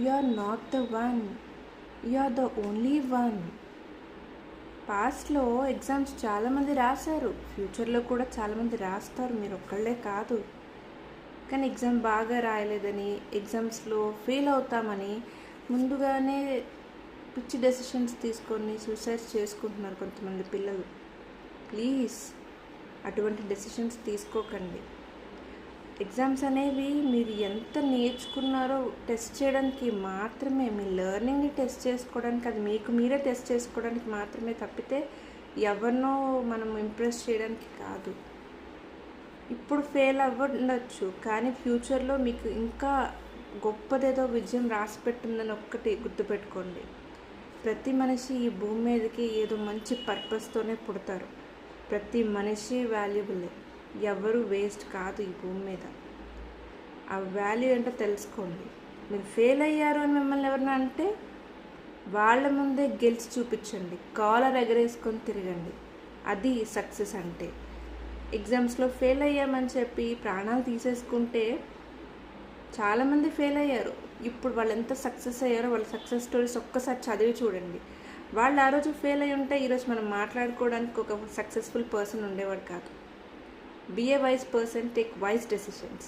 You are not the one, you are the only one. పాస్ట్లో exams చాలామంది రాశారు, ఫ్యూచర్లో కూడా చాలామంది రాస్తారు, మీరు ఒక్కళ్ళే కాదు. కానీ ఎగ్జామ్ బాగా రాయలేదని, ఎగ్జామ్స్లో ఫెయిల్ అవుతామని ముందుగానే పిచ్చి డెసిషన్స్ తీసుకొని సూసైడ్ చేసుకుంటున్నారు కొంతమంది పిల్లలు. ప్లీజ్ అటువంటి డెసిషన్స్ తీసుకోకండి. ఎగ్జామ్స్ అనేవి మీరు ఎంత నేర్చుకున్నారో టెస్ట్ చేయడానికి మాత్రమే, మీ లెర్నింగ్ని టెస్ట్ చేసుకోవడానికి, అది మీకు మీరే టెస్ట్ చేసుకోవడానికి మాత్రమే తప్పితే ఎవరినో మనం ఇంప్రెస్ చేయడానికి కాదు. ఇప్పుడు ఫెయిల్ అవ్వఉండొచ్చు, కానీ ఫ్యూచర్లో మీకు ఇంకా గొప్పదేదో విజయం రాసి పెట్టిందని ఒక్కటి గుర్తుపెట్టుకోండి. ప్రతి మనిషి ఈ భూమి మీదకి ఏదో మంచి పర్పస్తోనే పుడతారు. ప్రతి మనిషి వాల్యుబులే, ఎవరు వేస్ట్ కాదు ఈ భూమి మీద. ఆ వాల్యూ ఏంటో తెలుసుకోండి. మీరు ఫెయిల్ అయ్యారు అని మిమ్మల్ని ఎవరైనా అంటే వాళ్ళ ముందే గెలిచి చూపించండి, కాలర్ ఎగరేసుకొని తిరగండి. అది సక్సెస్ అంటే. ఎగ్జామ్స్లో ఫెయిల్ అయ్యామని చెప్పి ప్రాణాలు తీసేసుకుంటే చాలామంది ఫెయిల్ అయ్యారు. ఇప్పుడు వాళ్ళు ఎంత సక్సెస్ అయ్యారో వాళ్ళ సక్సెస్ స్టోరీస్ ఒక్కసారి చదివి చూడండి. వాళ్ళు ఆ రోజు ఫెయిల్ అయ్యి ఉంటే ఈరోజు మనం మాట్లాడుకోవడానికి ఒక సక్సెస్ఫుల్ పర్సన్ ఉండేవాడు కాదు. Be a wise person, take wise decisions.